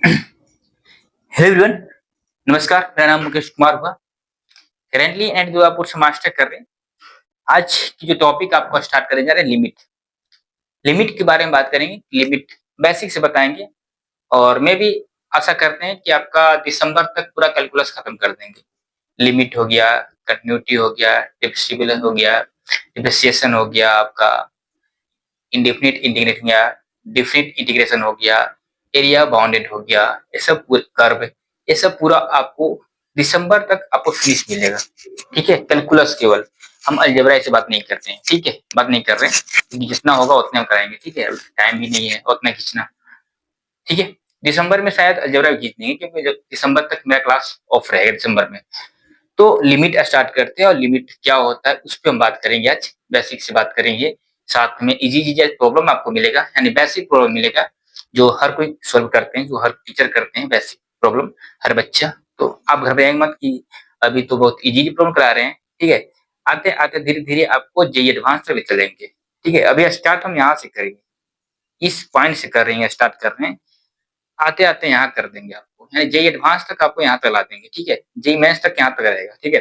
Hello everyone, नमस्कार। मेरा नाम मुकेश कुमार हुआ। करेंटली एंड दुआपुर से मास्टर कर रहे हैं। आज की जो टॉपिक आपको स्टार्ट करने जा रहे हैं, लिमिट। लिमिट के बारे में बात करेंगे। लिमिट बेसिक से बताएंगे और मैं भी आशा करते हैं कि आपका दिसंबर तक पूरा कैलकुलस खत्म कर देंगे। लिमिट हो गया, कंटिन्यूटी हो गया, डिफरेंशियल हो गया, डिफरेंशिएशन हो गया, आपका इंडेफिनिट इंटीग्रेशन हो गया, डिफिनिट इंटीग्रेशन हो गया, एरिया बाउंडेड हो गया, ये सब कर्व, ये सब पूरा आपको दिसंबर तक आपको फिनिश मिलेगा। ठीक है, कैलकुलस केवल। हम अलजेब्रा से बात नहीं करते हैं, ठीक है, बात नहीं कर रहे हैं, क्योंकि जितना होगा उतना हम कराएंगे। ठीक है, टाइम भी नहीं है उतना खींचना। ठीक है, दिसंबर में शायद अलजेब्रा भी खींच देंगे, क्योंकि जब दिसंबर तक मेरा क्लास ऑफ रहेगा दिसंबर में। तो लिमिट स्टार्ट करते हैं और लिमिट क्या होता है उस पर हम बात करेंगे। आज बेसिक से बात करेंगे, साथ में इजी इजी प्रॉब्लम आपको मिलेगा, यानी बेसिक प्रॉब्लम मिलेगा जो हर कोई सॉल्व करते हैं, जो हर टीचर करते हैं। बेसिक प्रॉब्लम हर बच्चा। तो आप घबराएंगे मत कि अभी तो बहुत इजी प्रॉब्लम करा रहे हैं। ठीक है, आते आते धीरे धीरे आपको जेई एडवांस तक चलेंगे। ठीक है, अभी स्टार्ट हम यहाँ से करेंगे, इस पॉइंट से कर रहे हैं, स्टार्ट कर रहे हैं, आते आते यहाँ कर देंगे आपको, यानी जेई एडवांस तक आपको यहाँ तक ला देंगे। ठीक है, जेई मेंस तक यहाँ तक रहेगा। ठीक है,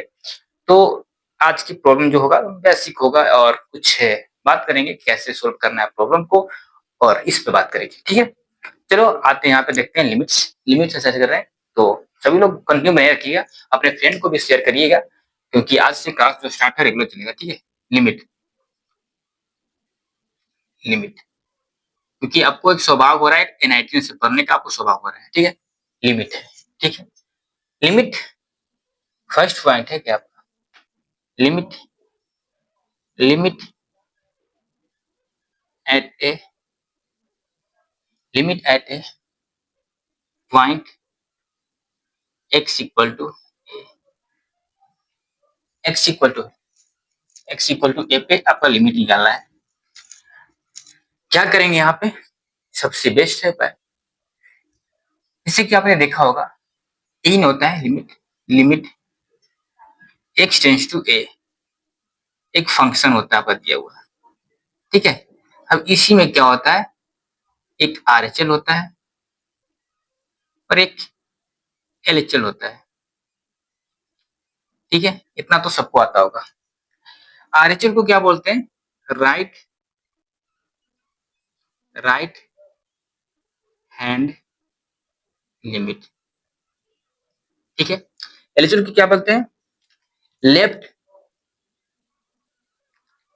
तो आज की प्रॉब्लम जो होगा बेसिक होगा और कुछ है बात करेंगे कैसे सोल्व करना है प्रॉब्लम को, और इस पे बात करेंगे। ठीक है, चलो आते हैं यहाँ पे, देखते हैं लिमिट्स। लिमिट्स ऐसे कर रहे हैं, तो सभी लोग कंटिन्यू बनाए रखिएगा, अपने फ्रेंड को भी शेयर करिएगा, क्योंकि आज से क्लास जो स्टार्ट है रेगुलर चलेगा। ठीक है, लिमिट। लिमिट, क्योंकि आपको एक स्वभाव हो रहा है एनआईटी से पढ़ने का, आपको स्वभाव हो रहा है। ठीक है, लिमिट है। ठीक है, लिमिट फर्स्ट पॉइंट है क्या आपका? Limit, limit at A, limit at A point x equal to x equal to x equal to A पे आपका लिमिट निकालना है। क्या करेंगे यहाँ पे? सबसे बेस्ट है पर जैसे कि आपने देखा होगा, इन होता है limit. Limit x tends to a, एक फंक्शन होता है आपका दिया हुआ। ठीक है, अब इसी में क्या होता है, एक RHL होता है और एक LHL होता है। ठीक है, इतना तो सबको आता होगा। RHL को क्या बोलते हैं? Right right hand limit. ठीक है, LHL को क्या बोलते हैं? Left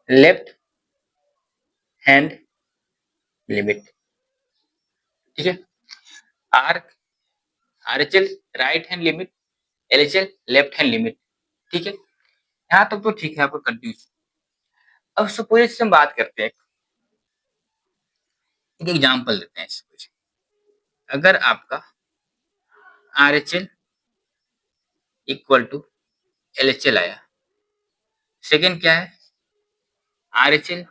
left hand limit. ठीक है, or RHL right hand limit, LHL left hand limit. ठीक है, यहाँ तक तो ठीक है, आपको कंफ्यूज। अब सपोज हम बात करते हैं, एक एग्जांपल देते हैं। सपोज अगर आपका RHL इक्वल टू LHL आया, सेकेंड क्या है, RHL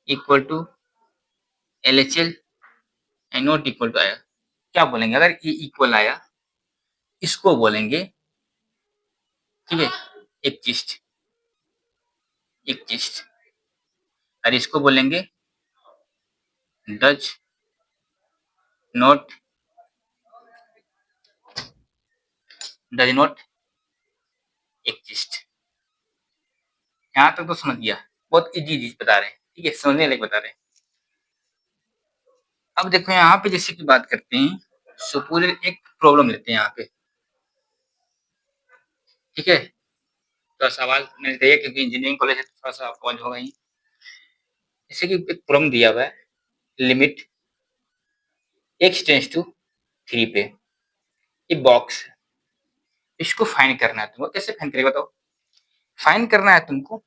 equal to LHL and not equal to आया, क्या बोलेंगे? अगर ये इक्वल आया, इसको बोलेंगे, ठीक है, एक चीज, एक चीज, और इसको बोलेंगे does not, does not exist. यहाँ तक तो समझ गया, बहुत इजी चीज बता रहे हैं। ठीक है, समझने लायक बता रहे हैं। अब देखो यहाँ पे जैसे कि बात करते हैं, सपोज एक प्रॉब्लम लेते हैं यहाँ पे। ठीक है, तो सवाल मैंने दिया क्योंकि इंजीनियरिंग कॉलेज है तो थोड़ा सा आवाज होगा ही। जैसे कि एक प्रॉब्लम दिया हुआ है, लिमिट x टेंस टू 3 पे, ये बॉक्स है, इसको फाइंड करना है तुमको। कैसे फाइंड करेगा बताओ? फाइंड करना है तुमको,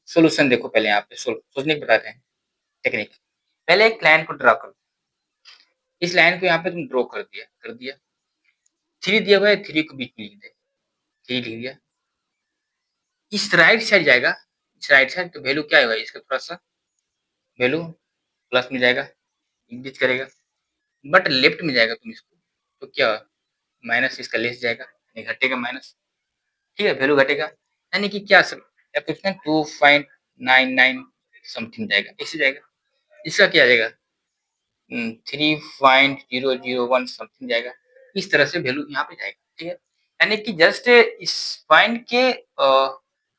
सोल्यूशन देखो पहले यहाँ पे सोचने की बता रहे हैं टेक्निक। पहले एक लाइन को ड्रा करो, इस लाइन को यहाँ पे तुम ड्रॉ कर दिया, 3 दिया हुआ है, 3 को बीच में लिख दे, 3 लिख दिया। इस राइट साइड जाएगा, इस राइट साइड तो वैल्यू क्या होगा इसका, थोड़ा सा वैल्यू प्लस में जाएगा, इंक्रीज करेगा। बट लेफ्ट में जाएगा तुम इसको, तो क्या माइनस इसका लेस जाएगा, नहीं घटेगा माइनस। ठीक है, वैल्यू घटेगा, यानी कि क्या सर या कुछ ना 2.99 समथिंग जाएगा, ऐसे जाएगा। इसका क्या जाएगा, 3.001 समथिंग जाएगा, इस तरह से वैल्यू यहाँ पे जाएगा, ठीक है। यानी कि जस्ट इस पॉइंट के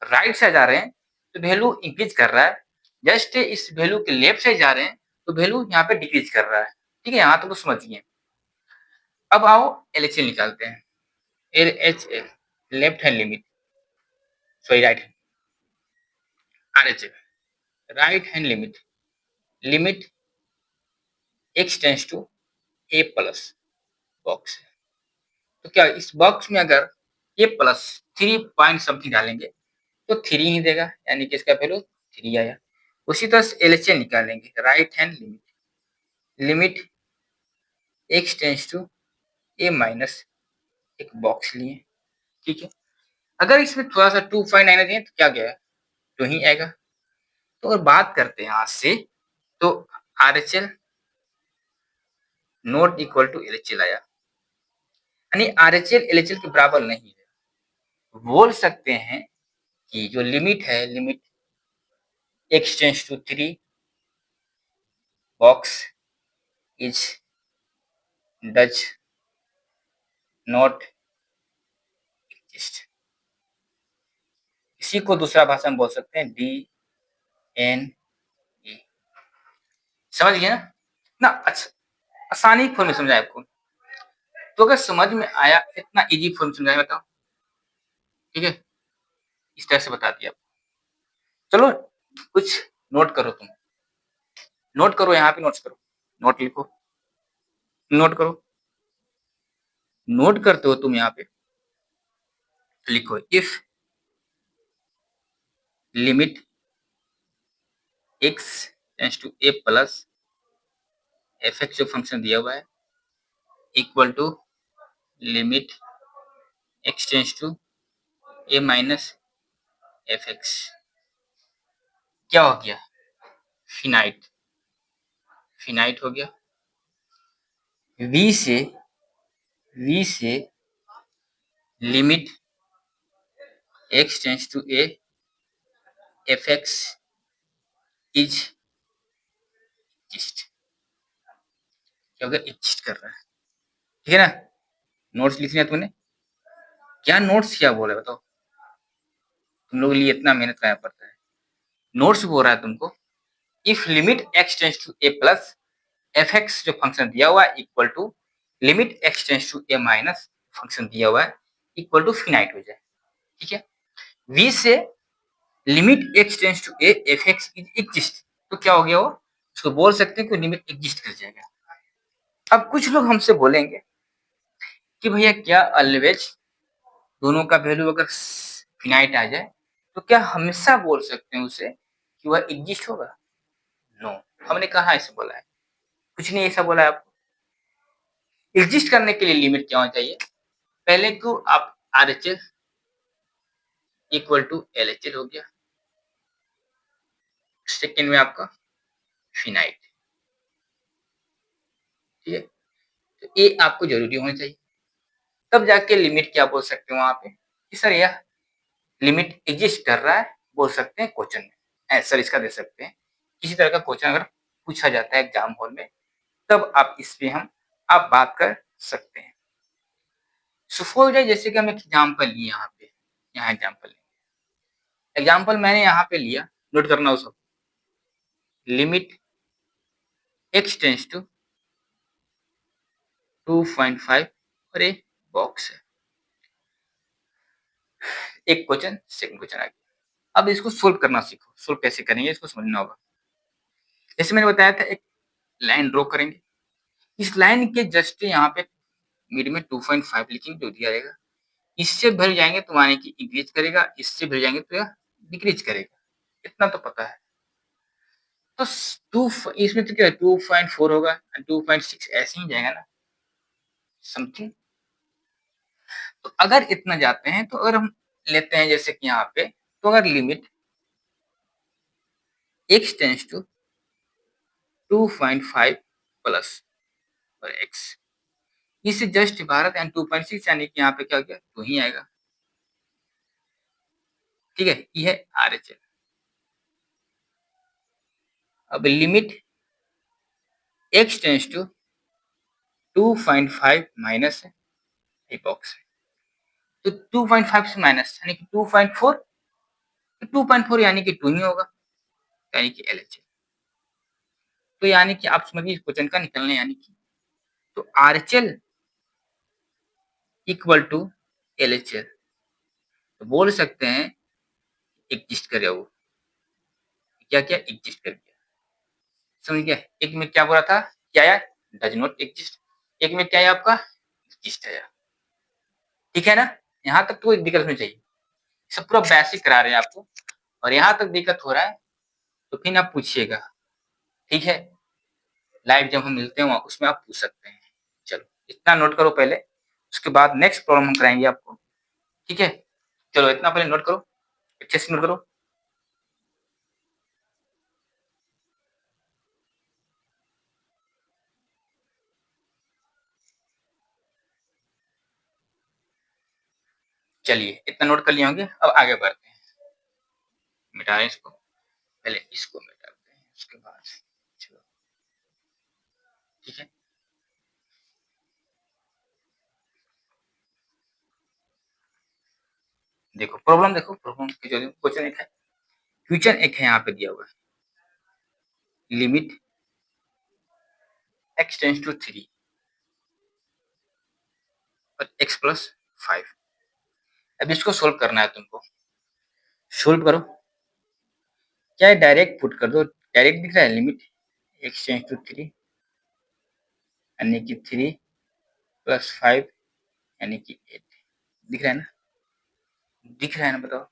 राइट साइड जा रहे हैं तो वैल्यू इंक्रीज कर रहा है, जस्ट इस वैल्यू के लेफ्ट साइड जा रहे हैं तो वैल्यू यहाँ पे डिक्रीज कर रहा है, ठीक है। यहाँ तक तो समझिए। अब आओ एलएचएल निकालते हैं। LHL left hand limit, sorry right hand, RHL right hand limit, limit x tends to a plus box है। तो क्या इस बॉक्स में अगर a प्लस 3 पॉइंट समथिंग डालेंगे तो 3 ही देगा, यानी कि इसका वैल्यू 3 आया। उसी तरह से एलएचएल निकालेंगे, right hand limit, limit x tends to a minus एक बॉक्स लिए, ठीक है। अगर इसमें थोड़ा सा 2 पॉइंट आना चाहिए तो क्या गया, तो ही आएगा। तो अगर बात करते हैं आज से तो RHL not equal to LHL आया, यानी आरएचएल एलएचएल के बराबर नहीं है। बोल सकते हैं कि जो लिमिट है, limit x tends to 3 box is does not exist. इसी को दूसरा भाषा में बोल सकते हैं डी एन ए। समझ गए ना ना? अच्छा, आसानी फॉर्म में समझाया आपको। तो अगर समझ में आया, इतना इजी फॉर्म समझाया, बताओ, ठीक है। इस तरह से बता दिया। चलो कुछ नोट करो, तुम नोट करो, यहाँ पे नोट्स करो, नोट लिखो, नोट करो। नोट करते हो तुम, यहाँ पे लिखो, if limit x tends to a plus f x जो फंक्शन दिया हुआ है equal to limit x tends to a minus f x, क्या हो गया, फिनाइट, फिनाइट हो गया। v से limit x tends to a f x is exist, क्या होगा, एग्जिस्ट कर रहा है, ठीक है ना। नोट्स लिखने तूने क्या, नोट्स क्या बोला बताओ, तुम लोग के लिए इतना मेहनत करना पड़ता है। नोट्स बोल रहा है तुमको, if limit x tends to a plus f x जो फंक्शन दिया हुआ है equal to limit x tends to a minus function दिया हुआ है इक्वल टू फिनाइट हो जाए, ठीक है। v से limit x tends to a f x is exist, तो क्या हो गया वो, उसको बोल सकते हैं कि लिमिट एग्जिस्ट कर जाएगा। अब कुछ लोग हमसे बोलेंगे कि भैया क्या ऑलवेज दोनों का वैल्यू अगर फिनाइट आ जाए तो क्या हमेशा बोल सकते हैं उसे कि वह एग्जिस्ट होगा? नो, हमने कहा ऐसे बोला है, कुछ नहीं ऐसा बोला है आपको। एग्जिस्ट करने के लिए लिमिट क्या होना चाहिए, पहले को आप आरएचएल इक्वल टू एलएचएल हो गया, सेकेंड में आपका फिनाइट, ठीक है। तो ये आपको जरूरी होना चाहिए, तब जाके लिमिट क्या बोल सकते हो वहां पे कि सर यह लिमिट एग्जिस्ट कर रहा है, बोल सकते हैं क्वेश्चन में आंसर इसका दे सकते हैं। किसी तरह का क्वेश्चन अगर पूछा जाता है एग्जाम हॉल में तब आप इस पे हम आप बात कर सकते हैं। सपोज जैसे कि हम एक एग्जाम्पल लिए यहाँ पे, यहाँ एग्जाम्पल एग्जाम्पल मैंने यहाँ पे लिया, नोट करना उसको, लिमिट x टेंस टू 2.5 और एक बॉक्स है, एक क्वेश्चन, सेकंड क्वेश्चन आ गया। अब इसको सोल्व करना सीखो, सोल्व कैसे करेंगे इसको समझना होगा। जैसे मैंने बताया था, एक लाइन ड्रॉ करेंगे, इस लाइन के जस्ट यहाँ पे मिड में 2.5 लिखेंगे, जो दिया रहेगा, इससे भर जाएंगे तो माने कि इंक्रीज करेगा, इससे भर जाएंगे तो डिक्रीज करेगा, इतना तो पता है। तो टू इसमें तो क्या 2.4 होगा, 2.6 ऐसे ही जाएगा ना समथिंग। तो अगर इतना जाते हैं तो अगर हम लेते हैं जैसे कि यहाँ पे, तो अगर limit x tends to 2.5 plus और x, इससे जस्ट भारत एंड 2.6 यानी कि यहाँ पे क्या हो गया, 2 ही आएगा, ठीक है। ये है आरएचएल। अब limit x tends to 2.5 minus है, ये बॉक्स है, तो 2.5 से माइनस यानी कि 2.4, तो 2.4 यानी कि 2 ही होगा, यानी कि LHS। तो यानी कि आप समझिए इस क्वेश्चन का निकलने यानी कि तो RHL इक्वल टू LHL, तो बोल सकते हैं एग्जिस्ट करे वो, क्या क्या एग्जिस्ट कर गया, समझ गया। एक में क्या बोला था, क्या आया, डज नॉट एग्जिस्ट, एक में क्या है आपका एग्जिस्ट है, ठीक है ना। यहाँ तक तो कोई दिक्कत नहीं चाहिए, सब पूरा बेसिक करा रहे हैं आपको, और यहाँ तक दिक्कत हो रहा है तो फिर आप पूछिएगा, ठीक है। लाइव जब हम मिलते हैं उसमें आप पूछ सकते हैं। चलो इतना नोट करो पहले, उसके बाद नेक्स्ट प्रॉब्लम हम कराएंगे आपको, ठीक है। चलो इतना पहले नोट करो, अच्छे से नोट करो। चलिए इतना नोट कर लिए होंगे, अब आगे बढ़ते हैं। मिटा रहे इसको, पहले इसको मिटाते हैं, उसके बाद चलो ठीक है। देखो प्रॉब्लम, देखो प्रॉब्लम की जो क्वेश्चन एक है, फ्यूचर एक है यहाँ पे दिया हुआ है, लिमिट x टेंस टू 3 और x प्लस 5। अब इसको सोल्व करना है तुमको, सोल्व करो, क्या है डायरेक्ट पुट कर दो, डायरेक्ट दिख रहा है लिमिट x टेंस टू 3 यानी कि 3 प्लस 5 यानी कि 8, दिख रहा है ना, दिख रहा है ना, बताओ।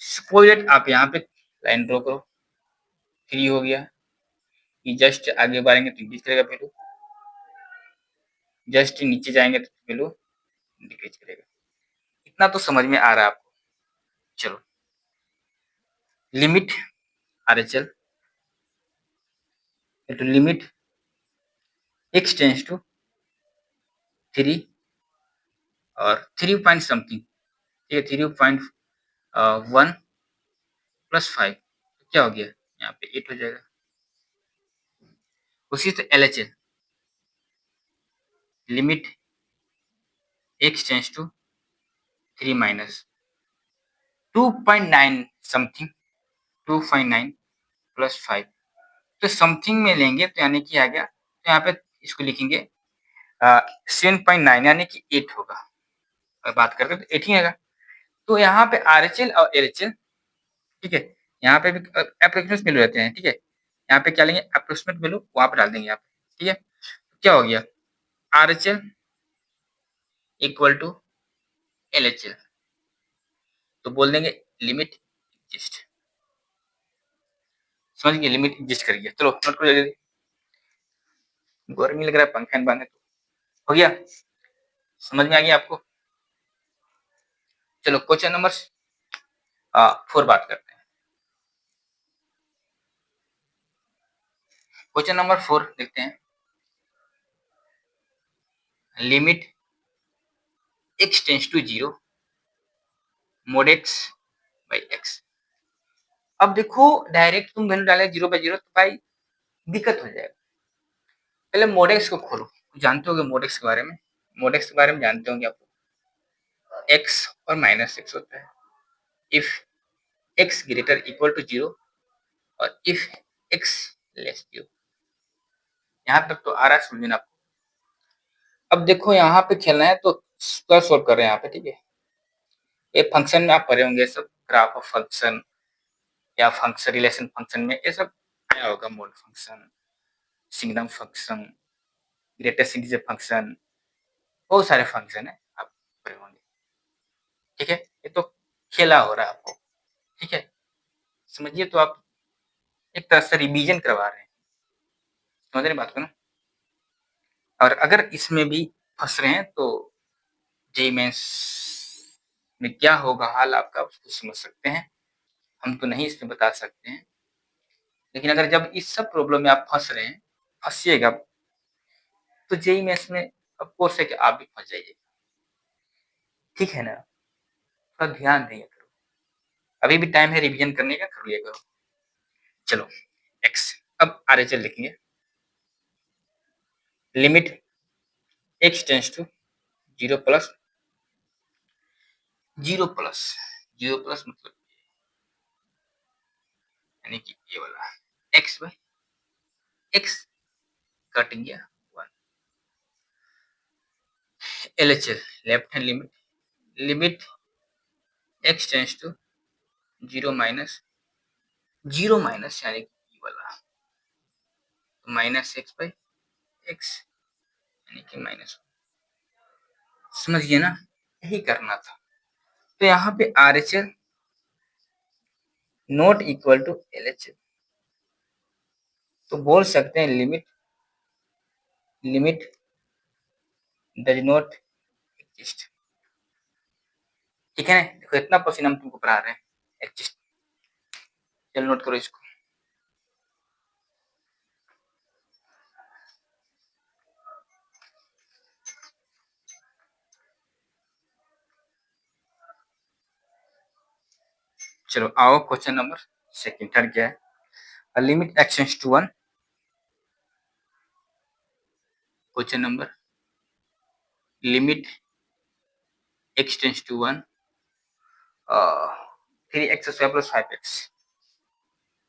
सपोज दैट आप यहाँ पे लाइन ड्रॉ करो, 3 हो गया, ये जस्ट आगे बढ़ेंगे तो इंक्रीज करेगा वैल्यू, जस्ट नीचे जाएंगे तो वैल्यू डिक्रीज करेगा। इतना तो समझ में आ रहा है आपको। चलो limit RHL into limit x tends to 3 और 3 पॉइंट समथिंग, ये 3.1 प्लस 5 क्या हो गया, यहाँ पे 8 हो जाएगा। उसी से LHL limit x tends to 3 minus 2.9 something, 2.9 plus 5, तो समथिंग में लेंगे तो यानी कि आ गया, तो यहाँ पे इसको लिखेंगे 7.9 यानी कि 8 होगा, अगर बात करते तो 8 ही आएगा। तो यहाँ पे RHL और LHL, ठीक है, यहाँ पे भी अप्रोक्सीमेट वैल्यू रहते हैं, ठीक है। यहाँ पे क्या लेंगे, अप्रोक्सीमेट वैल्यू वहां पे डाल देंगे यहाँ पे, ठीक है। क्या हो गया, RHL इक्वल टू LHL, तो बोल देंगे लिमिट एग्जिस्ट, समझ गए, लिमिट एग्जिस्ट कर गया। चलो नोट करो जल्दी, गर्मी लग रहा है, पंखा बंद है तो हो गया, समझ में आ गया आपको। चलो क्वेश्चन नंबर 4 बात करते हैं। क्वेश्चन नंबर 4 देखते हैं, limit x tends to 0 mod x by x। अब देखो डायरेक्ट तुम वैल्यू डाले 0 बाई 0 तो भाई दिक्कत हो जाएगा, पहले mod x को खोलो, जानते होगे mod x के बारे में, mod x के बारे में जानते होंगे आप, x और माइनस x होता है, if x greater equal to 0 और इफ x लेस 0, यहाँ तक तो आ रहा है समझना आपको। अब देखो यहाँ पे खेलना है तो स्क्वायर सोल्व कर रहे हैं यहाँ पे, ठीक है। ये फंक्शन में आप पढ़े होंगे सब, ग्राफ ऑफ फंक्शन या फंक्शन रिलेशन फंक्शन में ये सब आया होगा, mode function, signum function, greatest integer function, बहुत सारे फंक्शन है आप पढ़े होंगे, ठीक है। ये तो खेला हो रहा है आपको, ठीक है, समझिए। तो आप एक तरह से रिवीजन करवा रहे हैं, समझ रहे बात को ना। और अगर इसमें भी फंस रहे हैं तो जेईई मेंस में क्या होगा हाल आपका, उसको समझ सकते हैं, हम तो नहीं इसमें बता सकते हैं, लेकिन अगर जब इस सब प्रॉब्लम में आप फंस रहे हैं, फंसिएगा तो जेईई मेंस में ऑफ कोर्स है कि आप भी फंस जाइएगा, ठीक है ना। थोड़ा ध्यान दिया करो, अभी भी टाइम है रिवीजन करने का, कर लिया करो। चलो एक्स, अब RHL लिखेंगे, limit x tends to 0 plus 0 plus 0 plus मतलब यानी कि ये वाला x बाय x कट गया 1 LHL left hand limit limit x tends to 0 minus 0 minus यानी कि ये वाला माइनस x बाय x यानी कि माइनस समझिए ना यही करना था। तो यहाँ पे RHL not equal to LHL तो बोल सकते हैं लिमिट डज नॉट एग्जिस्ट। ठीक है ना, देखो इतना क्वेश्चन हम तुमको पढ़ा रहे हैं एग्जिस्ट। चलो नोट करो इसको। चलो आओ क्वेश्चन नंबर सेकंड थर्ड क्या है, limit x tends to 1। Question number limit x tends to 1 3x square plus 5x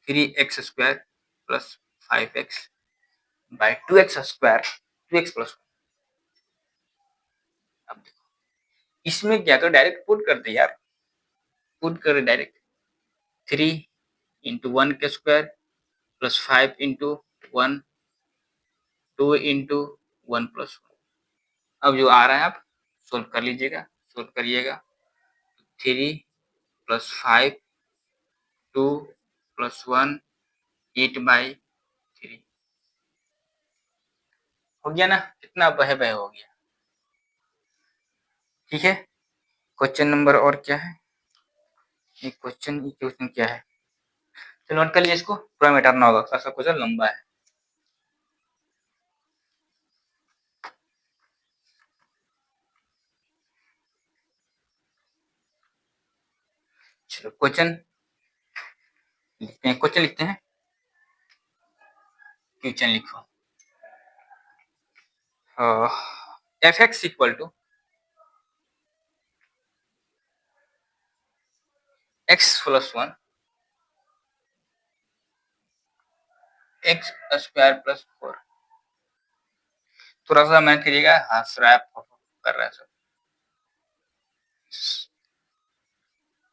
3x square plus 5x by 2x square 2x plus 1। अब देखो इसमें क्या तो डायरेक्ट पुट कर दे यार, पुट कर डायरेक्ट 3 इंटू 1 का square plus 5 into 1 2 into 1 plus 1। अब जो आ रहा है आप सोल्व कर लीजिएगा, सोल्व करिएगा 3 प्लस 5 2 प्लस 1 8 बाई 3 हो गया ना, कितना बहे बहे हो गया। ठीक है, क्वेश्चन नंबर और क्या है, ये क्वेश्चन क्या है, चलो नोट कर लीजिए इसको, पूरा मिटाना होगा, खासा क्वेश्चन लंबा है। चलो क्वेश्चन लिखते हैं, क्वेश्चन लिखते हैं, क्वेश्चन लिखो f x equal to x plus 1 x square plus 4। थोड़ा सा मैथ करिएगा, हंस रहा है कर रहा है सब।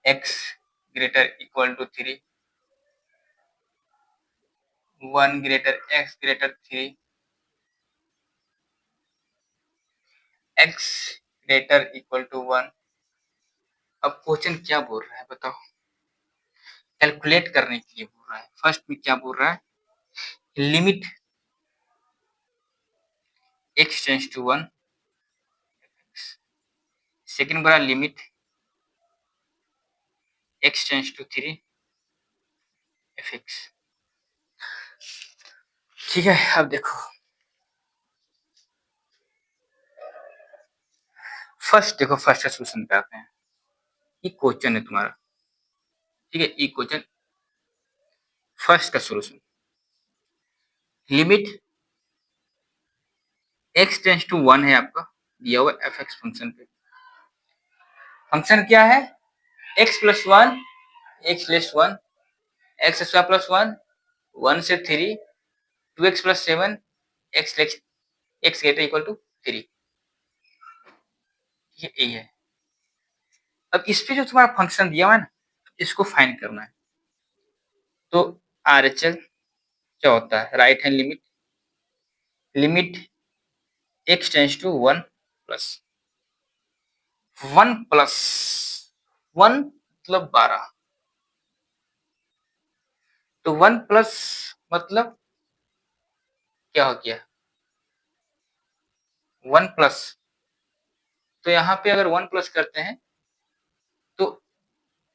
X greater equal to 3 1 greater x greater 3 x greater equal to 1। अब क्वेश्चन क्या बोल रहा है बताओ, कैलकुलेट करने के लिए बोल रहा है। फर्स्ट में क्या बोल रहा है, limit x tends to 1, second बोला limit x tends to 3 fx। ठीक है, अब देखो फर्स्ट का सॉल्यूशन पे आते हैं। ये क्वेश्चन है तुम्हारा, ठीक है, ये क्वेश्चन फर्स्ट का solution, limit x tends to 1 है आपका दिया हुआ fx फंक्शन पे। फंक्शन क्या है, x plus 1 x less 1 x square plus 1 1 से 3 2x plus 7 x less x greater equal to 3। ये है। अब इस पे जो तुम्हारा फंक्शन दिया हुआ है ना, इसको फाइंड करना है। तो RHL क्या होता है, right hand limit x tends to 1 plus 1 plus 1 मतलब 12, तो 1 प्लस मतलब क्या हो गया 1 प्लस, तो यहाँ पे अगर 1 प्लस करते हैं तो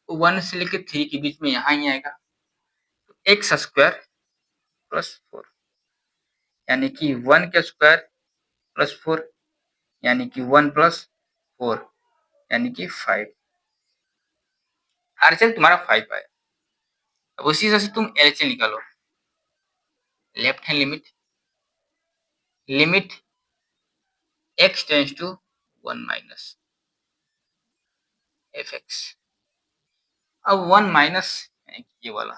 1 से लेकर 3 के बीच में यहाँ ही आएगा, तो एक्स स्क्वायर प्लस 4 यानी कि 1 का स्क्वायर प्लस 4 यानी कि 1 प्लस 4 यानी कि 5। आरएचएल तुम्हारा 5 आया। अब उसी तरह से तुम एलएचएल निकालो, left hand limit x tends to 1 minus f x. अब 1 माइनस ये वाला,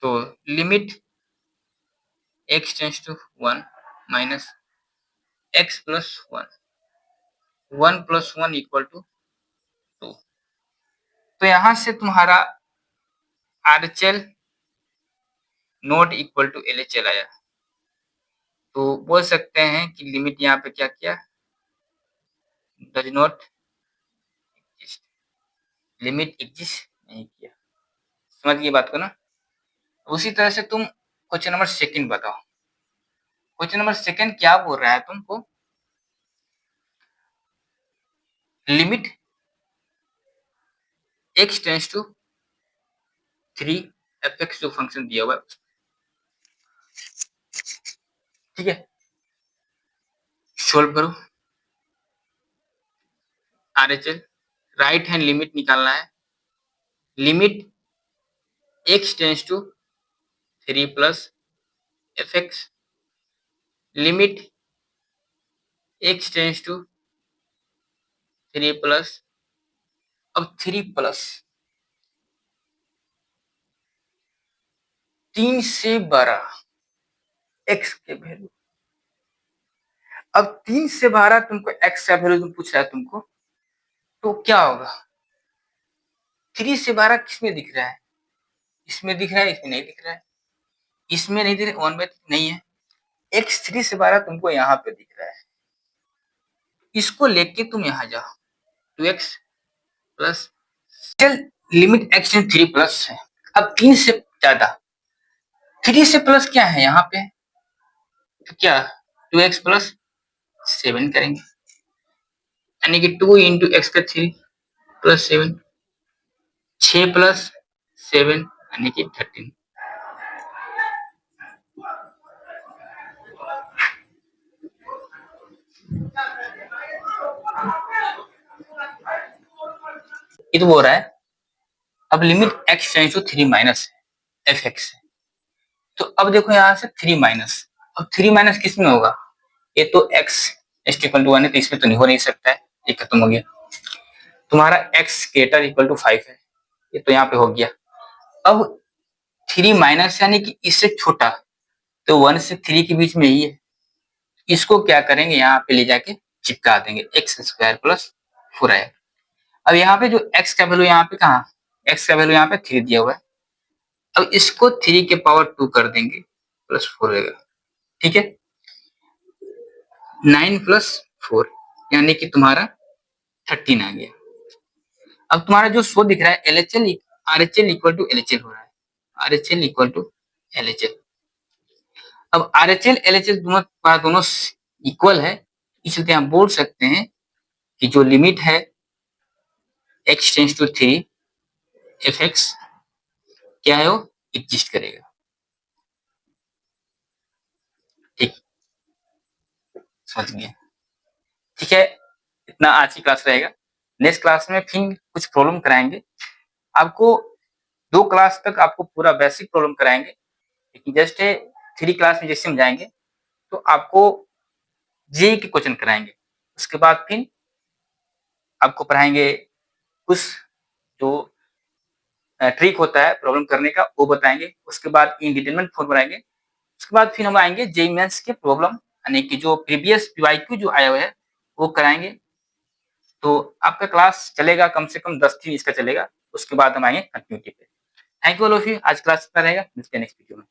तो limit x tends to 1 minus x plus 1, 1 plus 1 इक्वल टू 2। तो यहां से तुम्हारा RHL not equal to LHL आया। तो बोल सकते हैं कि लिमिट यहाँ पे क्या किया, does not exist, limit exist नहीं किया। समझ गए बात को ना। उसी तरह से तुम क्वेश्चन नंबर सेकंड बताओ। क्वेश्चन नंबर सेकंड क्या बोल रहा है तुमको, limit x tends to 3 f x जो फंक्शन दिया हुआ है, ठीक है, सोल्व करो। RHL राइट हैंड लिमिट निकालना है, limit x tends to 3 plus f x, limit x tends to 3 plus, अब 3 प्लस 3 से 12 x के वैल्यू। अब 3 से 12 तुमको x का वैल्यू पूछ रहा है तुमको, तो क्या होगा, 3 से 12 किसमें दिख रहा है, इसमें दिख रहा है, इसमें नहीं दिख रहा है, इसमें नहीं दिख रहा है, 1/3 नहीं है, x 3 से 12 तुमको यहाँ पे दिख रहा है, इसको लेके तुम यहाँ जाओ, 2x plus, limit x 3 plus है। अब 3 से ज्यादा, 3 से प्लस क्या है यहाँ पे, तो क्या 2x प्लस 7 करेंगे, यानी कि 2 इंटू एक्स का 3 प्लस 7, 6 प्लस 7 यानी कि 13। ये तो बोल रहा है अब limit x tends to 3 minus f x है। तो अब देखो यहाँ से 3 माइनस, अब 3 माइनस किस में होगा, ये तो x इक्वल टू 1 है, तो इसमें तो नहीं हो नहीं सकता है, ये खत्म हो गया। तुम्हारा x ग्रेटर इक्वल टू 5 है, ये तो यहाँ पे हो गया। अब 3 माइनस यानी कि इससे छोटा, तो 1 से 3 के बीच में ही है, इसको क्या करेंगे यहाँ पे ले जाके चिपका देंगे, एक्स स्क्वायर प्लस 4 आएगा। अब यहाँ पे जो x का वैल्यू यहाँ पे कहाँ, x का वैल्यू यहाँ पे 3 दिया हुआ है, अब इसको 3 के पावर 2 कर देंगे प्लस 4 रहेगा, ठीक है, 9 प्लस 4 यानी कि तुम्हारा 13 आ गया। अब तुम्हारा जो शो दिख रहा है LHL RHL equal to LHL हो रहा है, RHL इक्वल टू LHL। अब RHL LHL दोनों इक्वल है, इसलिए हम बोल सकते हैं कि जो लिमिट है x tends to 3 f x क्या है, वो एग्जिस्ट करेगा, ठीक, समझ गए, ठीक है। इतना आज की क्लास रहेगा, नेक्स्ट क्लास में फिर कुछ प्रॉब्लम कराएंगे आपको, 2 क्लास तक आपको पूरा बेसिक प्रॉब्लम कराएंगे, लेकिन जस्ट 3 क्लास में जैसे हम जाएंगे तो आपको जेई के क्वेश्चन कराएंगे, उसके बाद फिर आपको पढ़ाएंगे कुछ जो ट्रिक होता है प्रॉब्लम करने का, वो बताएंगे, उसके बाद इंडिटरमिनेट फॉर्म बनाएंगे, उसके बाद फिर हम आएंगे जेई मेंस के प्रॉब्लम, यानी कि जो प्रीवियस पीवाईक्यू जो आया हुआ है वो कराएंगे। तो आपका क्लास चलेगा कम से कम 10 दिन इसका चलेगा, उसके बाद हम आएंगे कंटिन्यूटी पे। Thank you all of you, आज क्लास इतना रहेगा, मिलते हैं नेक्स्ट वीडियो में।